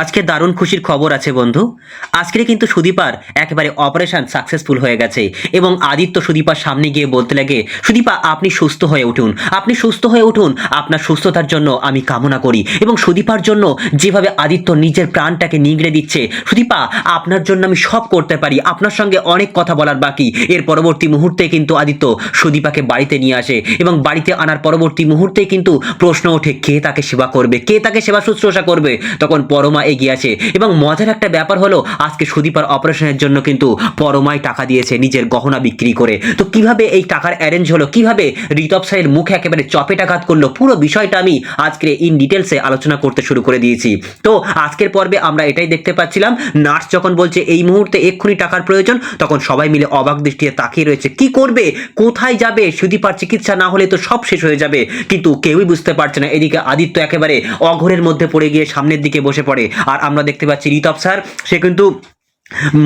আজকে দারুণ খুশির খবর আছে বন্ধু। আজকে কিন্তু সুদীপার একেবারে অপারেশন সাকসেসফুল হয়ে গেছে এবং আদিত্য সুদীপার সামনে গিয়ে বলতে লাগে, সুদীপা আপনি সুস্থ হয়ে উঠুন, আপনি সুস্থ হয়ে উঠুন, আপনার সুস্থতার জন্য আমি কামনা করি। এবং সুদীপার জন্য যেভাবে আদিত্য নিজের প্রাণটাকে নিগড়ে দিচ্ছে, সুদীপা আপনার জন্য আমি সব করতে পারি, আপনার সঙ্গে অনেক কথা বলার বাকি। এর পরবর্তী মুহূর্তে কিন্তু আদিত্য সুদীপাকে বাড়িতে নিয়ে আসে এবং বাড়িতে আনার পরবর্তী মুহূর্তে কিন্তু প্রশ্ন ওঠে কে তাকে সেবা করবে, কে তাকে সেবা শুশ্রূষা করবে। তখন পরমা এগিয়ে আসে এবং মজার একটা ব্যাপার হলো আজকে সুদীপার অপারেশনের জন্য কিন্তু পরমাই টাকা দিয়েছে নিজের গহনা বিক্রি করে। তো কিভাবে এই টাকার অ্যারেঞ্জ হলো, কিভাবে ঋতব স্যারের মুখে একেবারে চপেটাঘাত করলো, পুরো বিষয়টা আমি আজকে ইন ডিটেলসে আলোচনা করতে শুরু করে দিয়েছি। তো আজকের পর্বে আমরা এটাই দেখতে পাচ্ছিলাম, নার্স যখন বলছে এই মুহূর্তে এক্ষুনি টাকার প্রয়োজন, তখন সবাই মিলে অবাক দৃষ্টিতে তাকিয়ে রয়েছে, কি করবে, কোথায় যাবে, সুদীপার চিকিৎসা না হলে তো সব শেষ হয়ে যাবে। কিন্তু কেউই বুঝতে পারছে না। এদিকে আদিত্য একেবারে অঘোরের মধ্যে পড়ে গিয়ে সামনের দিকে বসে পড়ে। আর আমরা দেখতে পাচ্ছি ঋতব স্যার, সে কিন্তু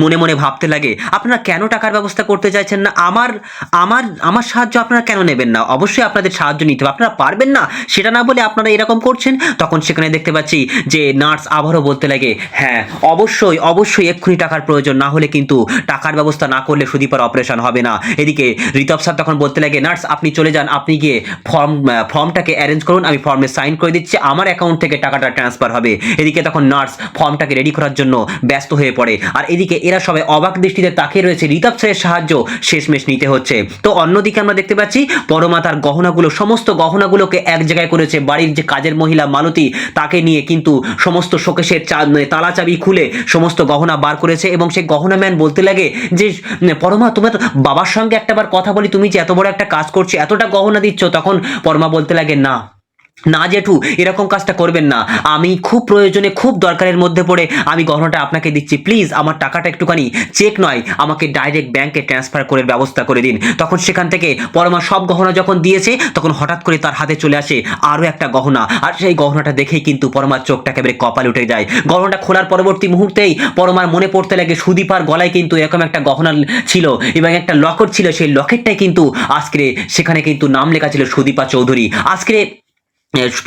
মনে মনে ভাবতে লাগে, আপনারা কেন টাকার ব্যবস্থা করতে চাইছেন না, আমার আমার আমার সাহায্য আপনারা কেন নেবেন না, অবশ্যই আপনাদের সাহায্য নিতে হবে, আপনারা পারবেন না সেটা না বলে আপনারা এরকম করছেন। তখন সেখানে দেখতে পাচ্ছি যে নার্স আবারও বলতে লাগে, হ্যাঁ অবশ্যই অবশ্যই এক্ষুনি টাকার প্রয়োজন, না হলে কিন্তু টাকার ব্যবস্থা না করলে সুদীপার অপারেশন হবে না। এদিকে ঋতব স্যার তখন বলতে লাগে, নার্স আপনি চলে যান, আপনি গিয়ে ফর্মটাকে অ্যারেঞ্জ করুন, আমি ফর্মে সাইন করে দিচ্ছি, আমার অ্যাকাউন্ট থেকে টাকাটা ট্রান্সফার হবে। এদিকে তখন নার্স ফর্মটাকে রেডি করার জন্য ব্যস্ত হয়ে পড়ে। আর এদিকে এরা সবাই অবাক দৃষ্টিতে তাকিয়ে রয়েছে, ঋতব স্যারের সাহায্য শেষমেশ নিতে হচ্ছে। তো অন্যদিকে আমরা দেখতে পাচ্ছি পরমা তার গহনাগুলো, সমস্ত গহনাগুলোকে এক জায়গায় করেছে। বাড়ির যে কাজের মহিলা মালতী, তাকে নিয়ে কিন্তু সমস্ত শোকেশের তালা চাবি খুলে সমস্ত গহনা বার করেছে। এবং সেই গহনা ম্যান বলতে লাগে যে, পরমা তোমার বাবার সঙ্গে একটাবার কথা বলি, তুমি যে এত বড় একটা কাজ করছো, এতটা গহনা দিচ্ছ। তখন পরমা বলতে লাগে, না না জেঠু, এরকম কাজটা করবেন না, আমি খুব প্রয়োজনে খুব দরকারের মধ্যে পড়ে আমি গহনাটা আপনাকে দিচ্ছি, প্লিজ আমার টাকাটা একটুখানি চেক নয়, আমাকে ডাইরেক্ট ব্যাংকে ট্রান্সফার করে ব্যবস্থা করে দিন। তখন সেখান থেকে পরমা সব গহনা যখন দিয়েছে, তখন হঠাৎ করে তার হাতে চলে আসে আরও একটা গহনা। আর সেই গহনাটা দেখেই কিন্তু পরমার চোখটা একেবারে কপাল উঠে যায়। গহনাটা খোলার পরবর্তী মুহূর্তেই পরমার মনে পড়তে লাগে সুদীপার গলায় কিন্তু এরকম একটা গহনা ছিল এবং একটা লকেট ছিল, সেই লকেটটাই কিন্তু আজকে সেখানে কিন্তু নাম লেখা ছিল সুদীপা চৌধুরী। আজকে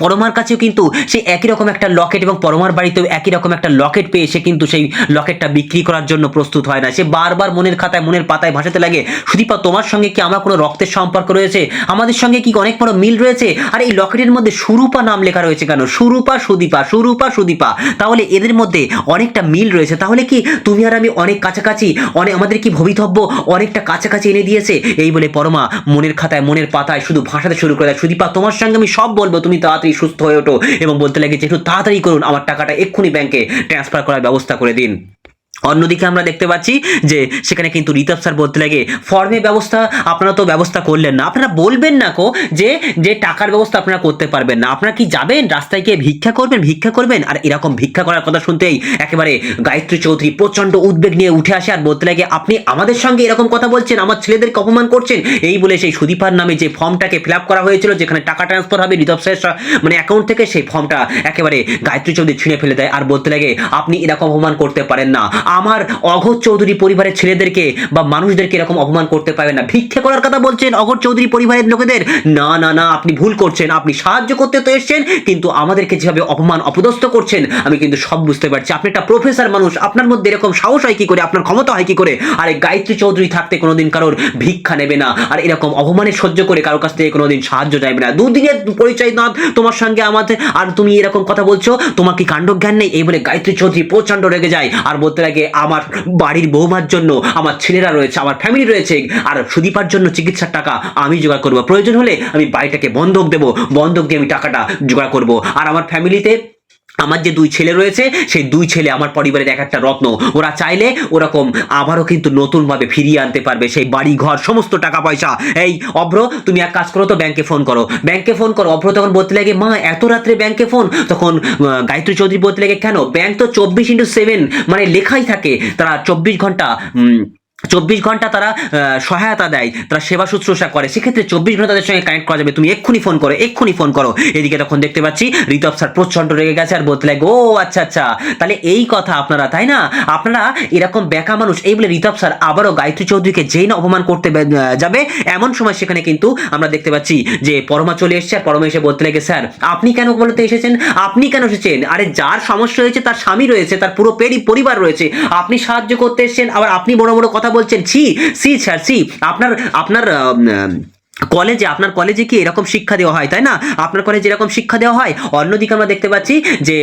পরমার কাছেও কিন্তু সেই একই রকম একটা লকেট এবং পরমার বাড়িতেও একই রকম একটা লকেট পেয়ে সে কিন্তু সেই লকেটটা বিক্রি করার জন্য প্রস্তুত হয় না। সে বারবার মনের খাতায় মনের পাতায় ভাসাতে লাগে, সুদীপা তোমার সঙ্গে কি আমার কোনো রক্তের সম্পর্ক রয়েছে, আমাদের সঙ্গে কি অনেক বড় মিল রয়েছে, আর এই লকেটের মধ্যে সুরূপা নাম লেখা রয়েছে কেন, সুরূপা সুদীপা, সুরূপা সুদীপা, তাহলে এদের মধ্যে অনেকটা মিল রয়েছে, তাহলে কি তুমি আর আমি অনেক কাছাকাছি, অনেক আমাদের কি ভবিতব্য অনেকটা কাছাকাছি এনে দিয়েছে। এই বলে পরমা মনের খাতায় মনের পাতায় শুধু ভাসাতে শুরু করে দেয়, সুদীপা তোমার সঙ্গে আমি সব বলবো, তুমি তাড়াতাড়ি সুস্থ হয়ে ওঠো। এবং বলতে লাগে যে একটু তাড়াতাড়ি করুন, আমার টাকাটা এক্ষুনি ব্যাংকে ট্রান্সফার করার ব্যবস্থা করে দিন। অন্যদিকে আমরা দেখতে পাচ্ছি যে সেখানে কিন্তু ঋতব স্যার বলতে লাগে, ফর্মের ব্যবস্থা আপনারা তো ব্যবস্থা করলেন না, আপনারা বলবেন না কো যে যে টাকার ব্যবস্থা আপনারা করতে পারবেন না, আপনারা কি যাবেন রাস্তায় গিয়ে ভিক্ষা করবেন, ভিক্ষা করবেন। আর এরকম ভিক্ষা করার কথা শুনতেই একেবারে গায়ত্রী চৌধুরী প্রচন্ড উদ্বেগ নিয়ে উঠে আসে আর বলতে লাগে, আপনি আমাদের সঙ্গে এরকম কথা বলছেন, আমার ছেলেদেরকে অপমান করছেন। এই বলে সেই সুদীপার নামে যে ফর্মটাকে ফিল আপ করা হয়েছিল, যেখানে টাকা ট্রান্সফার হবে ঋতব স্যারের মানে অ্যাকাউন্ট থেকে, সেই ফর্মটা একেবারে গায়ত্রী চৌধুরী ছিঁড়ে ফেলে দেয় আর বলতে লাগে, আপনি এরকম অপমান করতে পারেন না, আমার অঘোর চৌধুরী পরিবারের ছেলেদেরকে বা মানুষদেরকে এরকম অপমান করতে পারবেন না। ভিক্ষা করার কথা বলছেন অঘোর চৌধুরী পরিবারের লোকেদের, না না না, আপনি ভুল করছেন, আপনি সাহায্য করতে তো এসেছেন, কিন্তু আমাদেরকে যেভাবে অপমান অপদস্থ করছেন আমি কিন্তু সব বুঝতে পারছি। আপনি একটা প্রফেসর মানুষ, আপনার মধ্যে এরকম সাহস হয় কি করে, আপনার ক্ষমতা হয় কি করে। আর এই গায়ত্রী চৌধুরী থাকতে কোনোদিন কারোর ভিক্ষা নেবে না, আর এরকম অপমানের সহ্য করে কারোর কাছ থেকে কোনোদিন সাহায্য চাইবে না। দুদিনের পরিচয় না তোমার সঙ্গে আমাদের, আর তুমি এরকম কথা বলছো, তোমার কি কাণ্ডজ্ঞান নেই। এই বলে গায়ত্রী চৌধুরী প্রচন্ড রেগে যায় আর বলতে লাগে, আমার বাড়ির বৌমার জন্য আমার ছেলেরা রয়েছে, আমার ফ্যামিলি রয়েছে, আর সুদীপার জন্য চিকিৎসার টাকা আমি জোগাড় করবো, প্রয়োজন হলে আমি বাড়িটাকে বন্ধক দেবো, বন্ধক দিয়ে আমি টাকাটা জোগাড় করবো। আর আমার ফ্যামিলিতে আমার যে দুই ছেলে রয়েছে, সেই দুই ছেলে আমার পরিবারের এক একটা রত্ন, ওরা চাইলে ওরকম আবারও কিন্তু নতুনভাবে ফিরিয়ে আনতে পারবে সেই বাড়ি ঘর সমস্ত টাকা পয়সা। এই অভ্র, তুমি এক কাজ করো তো, ব্যাংকে ফোন করো, ব্যাংকে ফোন করো। অভ্র তখন বলতে লাগে, মা এত রাত্রে ব্যাংকে ফোন। তখন গায়ত্রী চৌধুরী বলতে লাগে, কেন, ব্যাংক তো 24/7 মানে লেখাই থাকে, তারা 24 ঘন্টা 24 ঘন্টা তারা সহায়তা দেয়, তারা সেবা শুশ্রূষা করে, সেক্ষেত্রে 24 ঘন্টা তাদের সঙ্গে কানেক্ট করা যাবে। তুমি এক্ষুনি ফোন করো, এক্ষুনি ফোন করো। এদিকে তখন দেখতে পাচ্ছি ঋতব স্যার প্রচন্ড রেগে গেছে আর বলতে লাগে, ও আচ্ছা আচ্ছা, তাহলে এই কথা আপনারা, তাই না? আপনারা এরকম বেকা মানুষ। এই বলে ঋতব স্যার আবারও গায়ত্রী চৌধুরীকে যেই না অপমান করতে যাবে, এমন সময় সেখানে কিন্তু আমরা দেখতে পাচ্ছি যে পরমা চলে এসেছে। আর পরমা এসে বলতে লাগে, স্যার আপনি কেন বলতে এসেছেন? আপনি কেন এসেছেন? আরে যার সমস্যা হয়েছে তার স্বামী রয়েছে, তার পুরো পরিবার রয়েছে, আপনি সাহায্য করতে এসেছেন, আবার আপনি বড় বড় কথা বলছেন। ছি সি স্যার সি, আপনার আপনার আপনার কলেজে কি এরকম শিক্ষা দেওয়া হয়, তাই না? আপনার কলেজে এরকম শিক্ষা দেওয়া হয়। অন্যদিকে আমরা দেখতে পাচ্ছি যে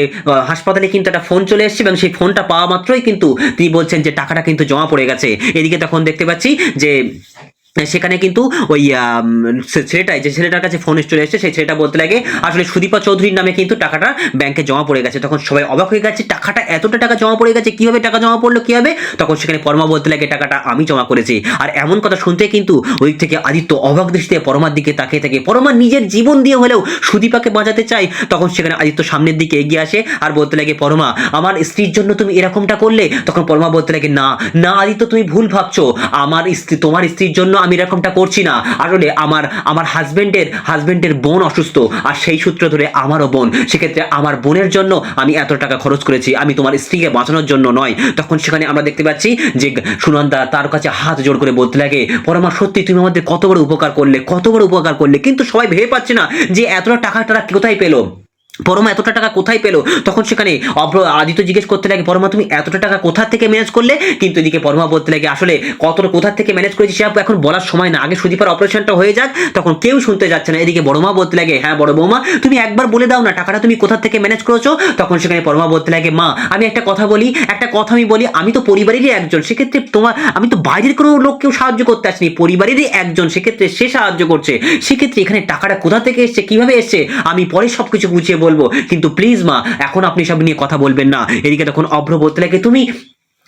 হাসপাতালে কিন্তু একটা ফোন চলে এসেছে এবং সেই ফোনটা পাওয়া মাত্রই কিন্তু তিনি বলছেন যে টাকাটা কিন্তু জমা পড়ে গেছে। এদিকে তখন দেখতে পাচ্ছি যে সেখানে কিন্তু ওই যে ছেলেটার কাছে ফোন চলে এসেছে, সেই ছেলেটা বলতে লাগে আসলে সুদীপা চৌধুরীর নামে কিন্তু টাকাটা ব্যাংকে জমা পড়ে গেছে। তখন সবাই অবাক হয়ে গেছে, টাকাটা এতটা টাকা জমা পড়ে গেছে, কিভাবে টাকা জমা পড়লো, কিভাবে? তখন সেখানে পরমা বলতে লাগে, টাকাটা আমি জমা করেছি। আর এমন কথা শুনতে কিন্তু ওই থেকে আদিত্য অবাক দৃষ্টিতে পরমার দিকে তাকিয়ে থাকে। পরমা নিজের জীবন দিয়ে হলেও সুদীপাকে বাঁচাতে চায়। তখন সেখানে আদিত্য সামনের দিকে এগিয়ে আসে আর বলতে লাগে, পরমা আমার স্ত্রীর জন্য তুমি এরকমটা করলে? তখন পরমা বলতে লাগে, না না আদিত্য, তুমি ভুল ভাবছো, আমার স্ত্রী, তোমার স্ত্রীর জন্য আমি এরকমটা করছি না। আসলে আমার হাজবেন্ডের বোন অসুস্থ, আর সেই সূত্র ধরে আমারও বোন, সেক্ষেত্রে আমার বোনের জন্য আমি এত টাকা খরচ করেছি, আমি তোমার স্ত্রীকে বাঁচানোর জন্য নয়। তখন সেখানে আমরা দেখতে পাচ্ছি যে সুনন্দা তার কাছে হাত জোড় করে বলতে লাগে, পরমা সত্যি তুমি আমাদের কত বড় উপকার করলে, কত বড় উপকার করলে, কিন্তু সবাই ভেবে পাচ্ছে না যে এতটা টাকা তারা কোথায় পেলো, পরমা এতটা টাকা কোথায় পেলো। তখন সেখানে আদিত্য জিজ্ঞেস করতে লাগে, পরমা তুমি এতটা টাকা কোথা থেকে ম্যানেজ করলে? কিন্তু এদিকে পরমা বলতে লাগে, আসলে কতটা কোথা থেকে ম্যানেজ করেছি সে এখন বলার সময় না, আগে সুদীপার অপারেশনটা হয়ে যাক। তখন কেউ শুনতে যাচ্ছে না। এদিকে বড়মা বলতে লাগে, হ্যাঁ বড় বৌমা, তুমি একবার বলে দাও না টাকাটা তুমি কোথা থেকে ম্যানেজ করেছো। তখন সেখানে পরমা বলতে লাগে, মা আমি একটা কথা বলি, আমি তো পরিবারেরই একজন, সেক্ষেত্রে আমি তো বাইরের কোনো লোক কেউ সাহায্য করতে আসিনি, পরিবারেরই একজন, সেক্ষেত্রে সে সাহায্য করছে, সেক্ষেত্রে এখানে টাকাটা কোথা থেকে এসছে, কিভাবে এসছে, আমি পরে সবকিছু গুছিয়ে বলবো, কিন্তু প্লিজ মা এখন আপনি সব নিয়ে কথা বলবেন না। এদিকে তখন অভ্র বলতে লাগে, তুমি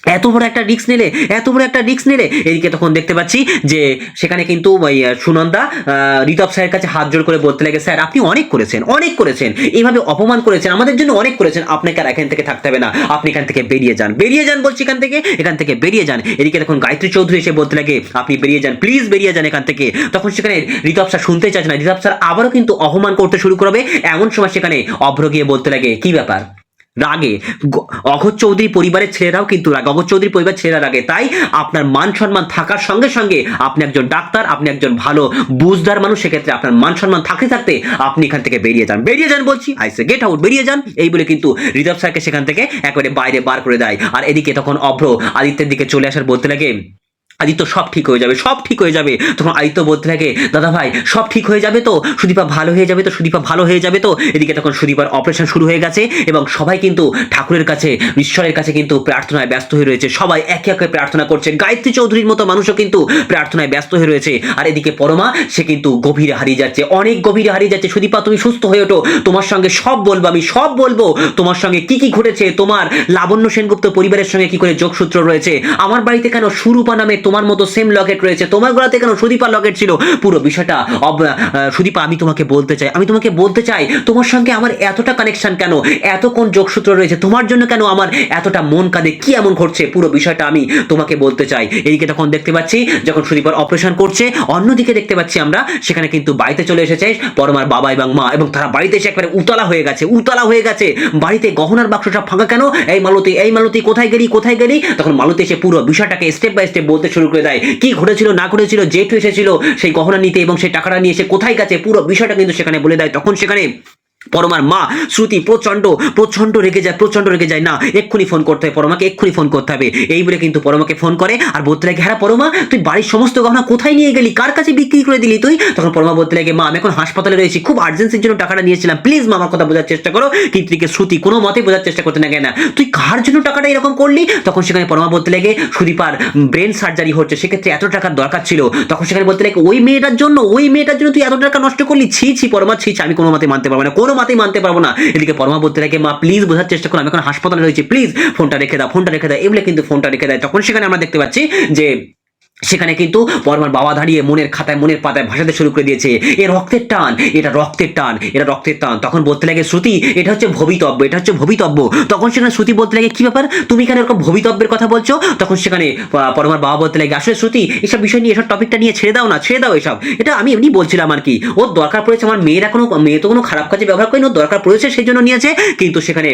এত বড় একটা রিস্ক নিলে, এত বড় একটা রিস্ক নিলে। এদিকে তখন দেখতে পাচ্ছি যে সেখানে কিন্তু ওই সুনন্দা ঋতব স্যারের কাছে হাত জোড় করে বলতে লাগে, স্যার আপনি অনেক করেছেন, অনেক করেছেন, এইভাবে অপমান করেছেন, আমাদের জন্য অনেক করেছেন, আপনাকে আর এখান থেকে থাকতে হবে না, আপনি এখান থেকে বেরিয়ে যান, বেরিয়ে যান বলছি, এখান থেকে বেরিয়ে যান। এদিকে তখন গায়ত্রী চৌধুরী এসে বলতে লাগে, আপনি বেরিয়ে যান, প্লিজ বেরিয়ে যান এখান থেকে। তখন সেখানে ঋতব স্যার শুনতে চাইছে না, ঋতব স্যার আবারও কিন্তু অপমান করতে শুরু করবে। এমন সময় সেখানে অভ্র গিয়ে বলতে লাগে, কি ব্যাপার? রাগে অঘোষ চৌধুরী পরিবারের ছেলেরাও কিন্তু রাগে, অঘোষ চৌধুরী পরিবারের ছেলেরা রাগে। তাই আপনার মান সম্মান থাকার সঙ্গে সঙ্গে আপনি একজন ডাক্তার, আপনি একজন ভালো বুঝদার মানুষ, সেক্ষেত্রে আপনার মান সম্মান থাকতে থাকতে আপনি এখান থেকে বেরিয়ে যান, বেরিয়ে যান বলছি, আইসে গেট আউট, বেরিয়ে যান। এই বলে কিন্তু ঋতব স্যারকে সেখান থেকে একেবারে বাইরে বার করে দেয়। আর এদিকে তখন অভ্র আদিত্যের দিকে চলে আসার বলতে লাগে, আদিত্য সব ঠিক হয়ে যাবে, সব ঠিক হয়ে যাবে। তখন আদিত্য বলতে লাগে, দাদা ভাই সব ঠিক হয়ে যাবে তো, সুদীপা ভালো হয়ে যাবে তো, সুদীপা ভালো হয়ে যাবে তো। এদিকে তখন সুদীপার অপারেশন শুরু হয়ে গেছে এবং সবাই কিন্তু ঠাকুরের কাছে, ঈশ্বরের কাছে কিন্তু প্রার্থনায় ব্যস্ত হয়ে রয়েছে, সবাই একে একে প্রার্থনা করছে। গায়ত্রী চৌধুরীর মতো মানুষও কিন্তু প্রার্থনায় ব্যস্ত হয়ে রয়েছে। আর এদিকে পরমা, সে কিন্তু গভীরে হারিয়ে যাচ্ছে, অনেক গভীরে হারিয়ে যাচ্ছে। সুদীপা তুমি সুস্থ হয়ে ওঠো, তোমার সঙ্গে সব বলবো, আমি সব বলবো, তোমার সঙ্গে কি কি ঘটেছে, তোমার লাবণ্য সেনগুপ্ত পরিবারের সঙ্গে কি করে যোগসূত্র রয়েছে, আমার বাড়িতে কেন সুরূপা নামে তোমার মতো সেম লকেট রয়েছে, তোমার গলাতে কেন সুদীপা লকেট ছিল, পুরো বিষয়টা সুদীপা আমি তোমাকে বলতে চাই তোমার সঙ্গে আমার এতটা কানেকশন কেন, এত কোন যোগসূত্র রয়েছে, তোমার জন্য কেন আমার এতটা মন কাঁদে, কি এমন ঘটছে, পুরো বিষয়টা আমি তোমাকে বলতে চাই। এদিকে তখন দেখতে পাচ্ছি যখন সুদীপার অপারেশন করছে, অন্যদিকে দেখতে পাচ্ছি আমরা সেখানে কিন্তু বাড়িতে চলে এসেছে পরমার বাবা এবং মা, এবং তারা বাড়িতে এসে একবারে উতলা হয়ে গেছে। বাড়িতে গহনার বাক্সটা ফাঁকা কেন, এই মালতী কোথায় গেলি। তখন মালতী এসে পুরো বিষয়টাকে স্টেপ বাই স্টেপ বলতে শুরু করে দেয়, কি ঘটেছিল না ঘটেছিল, জেঠু এসেছিল সেই গহনা নিতে এবং সেই টাকাটা নিয়ে এসে কোথায় গেছে, পুরো বিষয়টা কিন্তু সেখানে বলে দেয়। তখন সেখানে পরমার মা শ্রুতি প্রচন্ড রেগে যায়, না এক্ষুনি ফোন করতে হবে, পরমাকে এক্ষুনি ফোন করতে হবে। এই বলে কিন্তু পরমাকে ফোন করে আর বলতে লাগে, হ্যাঁ পরমা তুই বাড়ির সমস্ত গহনা কোথায় নিয়ে গেলি, কার কাছে বিক্রি করে দিলি তুই? তখন পরমা বলতে লাগে, মা আমি এখন হাসপাতালে রয়েছি, খুব আর্জেন্সির জন্য টাকাটা নিয়েছিলাম, প্লিজ মা আমার কথা বোঝার চেষ্টা করো। কিন্তু শ্রুতি কোনো মতে বোঝার চেষ্টা করতে না, কেন তুই কার জন্য টাকাটা এরকম করলি? তখন সেখানে পরমা বলতে লাগে, সুদীপার ব্রেন সার্জারি হচ্ছে, সেক্ষেত্রে এত টাকার দরকার ছিল। তখন সেখানে বলতে লাগে, ওই মেয়েটার জন্য তুই এত টাকা নষ্ট করলি, ছি পরমা ছি, আমি কোনো মতে মানতে পারবো না, কোনো মতেই মানতে পারবো না। এদিকে পরমা বলতে লাগে, মা প্লিজ বোঝার চেষ্টা করো, আমি এখন হাসপাতালে রয়েছি, প্লিজ ফোনটা রেখে দাও, এগুলো কিন্তু ফোনটা রেখে দেয়। তখন সেখানে আমরা দেখতে পাচ্ছি যে সেখানে কিন্তু পরমার বাবা দাঁড়িয়ে মনের খাতায় মনের পাতায় ভাসাতে শুরু করে দিয়েছে, এ রক্তের টান, এটা রক্তের টান, এটা রক্তের টান। তখন বলতে লাগে শ্রুতি এটা হচ্ছে ভবিতব্য, এটা হচ্ছে ভবিতব্য। তখন সেখানে শ্রুতি বলতে লাগে কি ব্যাপার, তুমি এখানে এরকম ভবিতব্যের কথা বলছো? তখন সেখানে পরমার বাবা বলতে লাগে আসলে শ্রুতি এসব বিষয় নিয়ে এসব টপিকটা নিয়ে ছেড়ে দাও না, ছেড়ে দাও এসব, এটা আমি এমনি বলছিলাম আর কি। ওর দরকার পড়েছে, আমার মেয়ে তো কোনো খারাপ কাজে ব্যবহার করেনি, ওর দরকার পড়েছে সেই জন্য নিয়েছে। কিন্তু সেখানে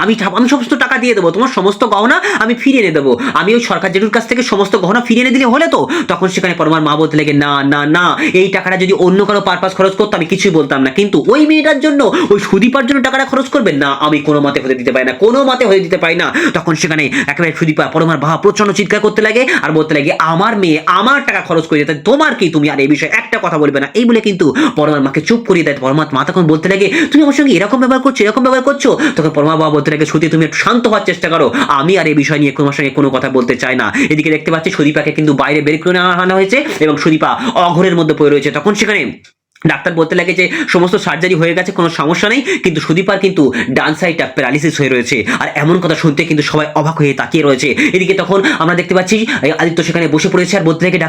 আমি সমস্ত টাকা দিয়ে দেবো, তোমার সমস্ত গহনা আমি ফিরিয়ে এনে দেবো, আমি ওই সরকার জেঠুর কাছ থেকে সমস্ত গহনা ফিরিয়ে এনে দিলে হলে তো। তখন সেখানে পরমার মা বলতে লাগে না না না, এই টাকাটা যদি অন্য কারো পারপাস খরচ করতো আমি কিছুই বলতাম না, কিন্তু ওই মেয়েটার জন্য, ওই সুদীপার জন্য টাকাটা খরচ করবেন না, আমি কোনো মতে হতে দিতে পারি না, কোনো মতে হতে দিতে পারি না। তখন সেখানে একেবারে সুদীপা পরমার বাবা প্রচন্ড চিৎকার করতে লাগে আর বলতে লাগে আমার মেয়ে আমার টাকা খরচ করে দিতে তোমার কি, তুমি আর এই বিষয়ে একটা কথা বলবে না, এই বলে কিন্তু পরমার মাকে চুপ করিয়ে দেয়। পরমার মা তখন বলতে লাগে তুমি আমার সঙ্গে এরকম ব্যবহার করছো, এরকম ব্যবহার করছো। তখন পরমার বাবা বলতে লাগে শ্রুতি তুমি একটু শান্ত হওয়ার চেষ্টা করো, আমি আর এই বিষয় নিয়ে তোমার সঙ্গে কোনো কথা বলতে চাই না। এদিকে দেখতে পাচ্ছি সুদীপাকে কিন্তু বাইরে বের করে আনা হয়েছে এবং সুদীপা অঘোরের মধ্যে পড়ে রয়েছে। তখন সেখানে ডাক্তার বলতে লাগে যে সমস্ত সার্জারি হয়ে গেছে, কোনো সমস্যা নেই, কিন্তু সুদীপার কিন্তু ডান সাইডটা প্যারালিসিস হয়ে রয়েছে। আর এমন কথা শুনতে কিন্তু সবাই অবাক হয়ে তাকিয়ে রয়েছে। এদিকে তখন আমরা দেখতে পাচ্ছি আদিত্য সেখানে বসে পড়েছে আর বলতে লাগে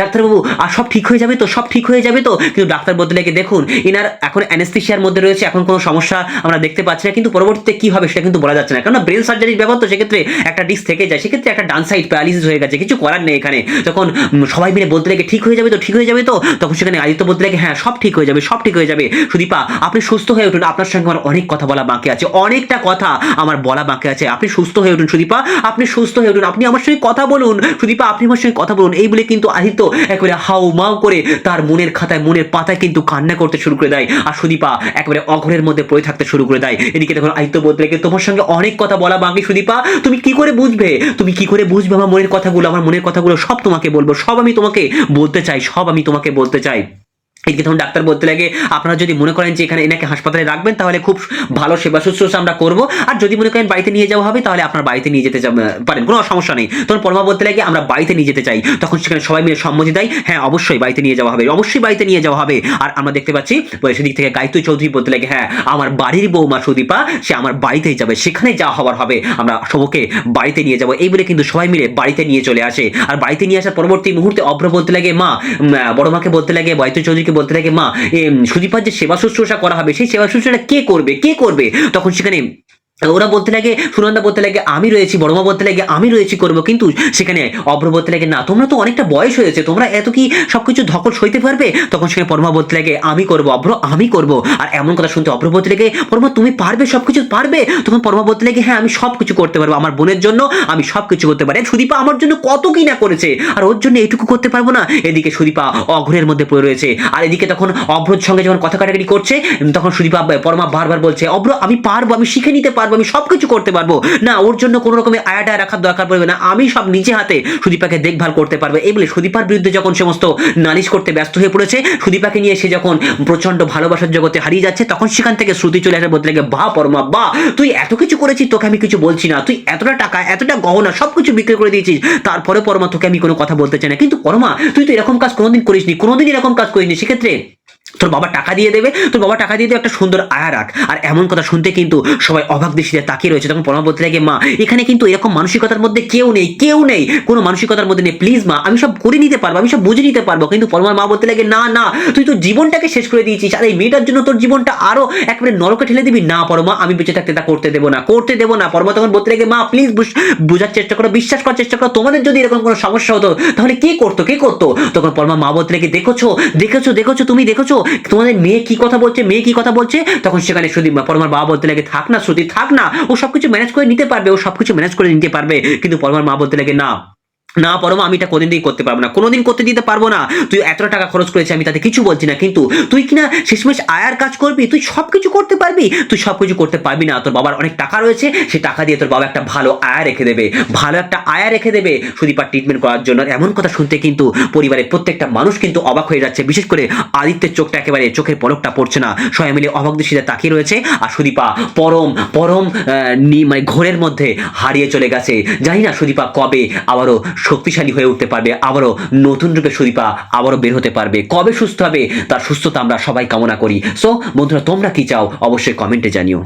ডাক্তারবাবু আর সব ঠিক হয়ে যাবে তো, সব ঠিক হয়ে যাবে তো। কিন্তু ডাক্তার বলতে লাগে দেখুন ইনার এখন অ্যানেস্থেশিয়ার মধ্যে রয়েছে, এখন কোনো সমস্যা আমরা দেখতে পাচ্ছি না, কিন্তু পরবর্তীতে কি হবে সেটা কিন্তু বলা যাচ্ছে না, কারণ ব্রেন সার্জারির ব্যাপার তো, সেক্ষেত্রে একটা ডিস্ক থেকে যায়, সেক্ষেত্রে একটা ডান সাইড প্যারালিসিস হয়ে গেছে, কিছু করার নেই এখানে। তখন সবাই মিলে বলতে লাগে ঠিক হয়ে যাবে তো, ঠিক হয়ে যাবে তো। তখন সেখানে আদিত্য বলতে লাগে হ্যাঁ সব ঠিক হয়ে যাবে, সব ঠিক হয়ে যাবে। সুদীপা আপনি সুস্থ হয়ে উঠুন, আপনার সঙ্গে আমার অনেক কথা বলা বাকি আছে, অনেকটা কথা আমার বলা বাকি আছে, আপনি সুস্থ হয়ে উঠুন সুদীপা, আপনি সুস্থ হয়ে উঠুন, আপনি আমার সঙ্গে কথা বলুন সুদীপা, আপনি আমার সঙ্গে কথা বলুন। এই বলে কিন্তু আদিত্য একেবারে হাউ মাউ করে তার মনের খাতায় মনের পাতায় কিন্তু কান্না করতে শুরু করে দেয় আর সুদীপা একেবারে অঘরের মধ্যে পড়ে থাকতে শুরু করে দেয়। এদিকে তখন আদিত্য বলতে লাগে তোমার সঙ্গে অনেক কথা বলা বাকি সুদীপা, তুমি কি করে বুঝবে, তুমি কি করে বুঝবে আমার মনের কথাগুলো, আমার মনের কথাগুলো সব তোমাকে বলবো, সব আমি তোমাকে বলতে চাই, সব আমি তোমাকে বলতে চাই। এদিকে তখন ডাক্তার বলতে লাগে আপনারা যদি মনে করেন যে এখানে এনাকে হাসপাতালে রাখবেন তাহলে খুব ভালো সেবা শুশ্রূষা আমরা করবো, আর যদি মনে করেন বাড়িতে নিয়ে যাওয়া হবে তাহলে আপনার বাড়িতে নিয়ে যেতে পারেন, কোনো সমস্যা নেই। তখন পরমা বলতে লাগে আমরা বাড়িতে নিয়ে যেতে চাই। তখন সেখানে সবাই মিলে সম্মতি দেয় হ্যাঁ অবশ্যই বাড়িতে নিয়ে যাওয়া হবে, অবশ্যই বাড়িতে নিয়ে যাওয়া হবে। আর আমরা দেখতে পাচ্ছি সেদিক থেকে গায়ত্রী চৌধুরী বলতে লাগে হ্যাঁ আমার বাড়ির বৌমা সুদীপা সে আমার বাড়িতেই যাবে, সেখানে যা হওয়ার হবে, আমরা সবকে বাড়িতে নিয়ে যাবো। এই বলে কিন্তু সবাই মিলে বাড়িতে নিয়ে চলে আসে। আর বাড়িতে নিয়ে আসার পরবর্তী মুহূর্তে অভ্র বলতে লাগে মা, বড় মাকে বলতে লাগে গায়ত্রী চৌধুরীকে বলতে লাগে মা সুদীপার যে সেবা শুশ্রূষা করা হবে সেই সেবা শুশ্রূষাটা কে করবে, কে করবে? তখন সেখানে ওরা বলতে লাগে সুনন্দা বলতে লাগে আমি রয়েছি, বড়মা বলতে লাগে আমি রয়েছি করবো, কিন্তু সেখানে অভ্র বলতে লাগে না তোমরা তো অনেকটা বয়স হয়েছে, তোমরা এত কি সবকিছু ধকল সইতে পারবে? তখন সেখানে পরমা বলতে লাগে আমি করবো অভ্র, আমি করবো। আর এমন কথা শুনতে অভ্র বলতে লাগে পরমা তুমি পারবে, সবকিছু পারবে? তখন পরমা বলতে লাগে হ্যাঁ আমি সবকিছু করতে পারবো, আমার বোনের জন্য আমি সবকিছু করতে পারি, সুদীপা আমার জন্য কত কি না করেছে আর ওর জন্য এটুকু করতে পারবো না? এদিকে সুদীপা অঘরের মধ্যে পড়ে রয়েছে। আর এদিকে তখন অভ্রর সঙ্গে যখন কথা কাটাকাটি করছে তখন সুদীপা পরমা বারবার বলছে অভ্র আমি পারবো, আমি শিখে নিতে পারবো, আমি সবকিছু করতে পারবো না, ওর জন্য কোনো রকমের আয়াটা রাখার দরকার পড়বে না, আমি সব নিজে হাতে সুদীপাকে দেখভাল করতে পারবো। এই বলে সুদীপার বিরুদ্ধে যখন সমস্ত নালিশ করতে ব্যস্ত হয়ে পড়েছে, সুদীপাকে নিয়ে সে যখন প্রচন্ড ভালোবাসার জগতে হারিয়ে যাচ্ছে, তখন সেখান থেকে শ্রুতি চলে আসে বলতে লাগে বাহ পরমা বাহ, তুই এত কিছু করেছিস, তোকে আমি কিছু বলছি না, তুই এতটা টাকা এতটা গহনা সবকিছু বিক্রি করে দিয়েছিস, তারপরে পরমা তোকে আমি কোনো কথা বলতে চাই না, কিন্তু পরমা তুই তো এরকম কাজ কোনোদিন করিসনি, কোনোদিন এরকম কাজ করিসনি, সেক্ষেত্রে তোর বাবা টাকা দিয়ে দেবে, তোর বাবা টাকা দিয়ে দেবে, একটা সুন্দর আয়া রাখ। আর এমন কথা শুনতে কিন্তু সবাই অবাক দৃষ্টিতে তাকিয়ে রয়েছে। তখন পরমা বলতে লাগে মা এখানে কিন্তু এরকম মানসিকতার মধ্যে কেউ নেই, কেউ নেই, কোনো মানসিকতার মধ্যে নেই, প্লিজ মা আমি সব করে নিতে পারবো, আমি সব বুঝে নিতে পারবো। কিন্তু পরমার মা বলতে লাগে না না তুই তোর জীবনটাকে শেষ করে দিয়েছিস, আর এই মেয়েটার জন্য তোর জীবনটা আরো একেবারে নরকে ঠেলে দিবি না পরমা, আমি বেঁচে থাকতে তা করতে দেবো না, করতে দেবো না। পরমা তখন বলতে লাগে মা প্লিজ বোঝার চেষ্টা করো, বিশ্বাস করার চেষ্টা করো, তোমাদের যদি এরকম কোনো সমস্যা হতো তাহলে কে করতো, কে করতো? তখন পরমা মা বলতে লাগে দেখেছো দেখেছো দেখেছো তুমি দেখেছো তোমাদের মেয়ে কি কথা বলছে, মেয়ে কি কথা বলছে? তখন সেখানে সুদীপ পরমার বাবা বলতে লাগে থাক না শ্রুতি থাক না, ও সবকিছু ম্যানেজ করে নিতে পারবে, ও সবকিছু ম্যানেজ করে নিতে পারবে। কিন্তু পরমার মা বলতে লাগে না না পরমা আমি এটা কোনদিন করতে পারবো না, কোনোদিন করতে দিতে পারবো না, তুই এত টাকা খরচ করেছিস আমি তাতে কিছু বলছি না, কিন্তু তুই কিনা শেষমেশ আয়ার কাজ করবি, তুই সবকিছু করতে পারবি, তুই সবকিছু করতে পারবি না, তোর বাবার অনেক টাকা রয়েছে, সে টাকা দিয়ে তোর বাবা একটা ভালো আয়া রেখে দেবে, ভালো একটা আয়া রেখে দেবে সুদীপার ট্রিটমেন্ট করার জন্য। এমন কথা শুনতে কিন্তু পরিবারের প্রত্যেকটা মানুষ কিন্তু অবাক হয়ে যাচ্ছে, বিশেষ করে আদিত্যের চোখটা একেবারে চোখের পলকটা পড়ছে না, সবাই মিলে অবাক দৃষ্টিতে তাকিয়ে রয়েছে। আর সুদীপা পরম পরম মানে ঘোরের মধ্যে হারিয়ে চলে গেছে। জানি না সুদীপা কবে আবারও শক্তিশালী হয়ে উঠতে পারবে, আবারও নতুন রূপে সুদীপা আবারও বের হতে পারবে, কবে সুস্থ হবে তার সুস্থতা আমরা সবাই কামনা করি। সো বন্ধুরা তোমরা কি চাও অবশ্যই কমেন্টে জানিও।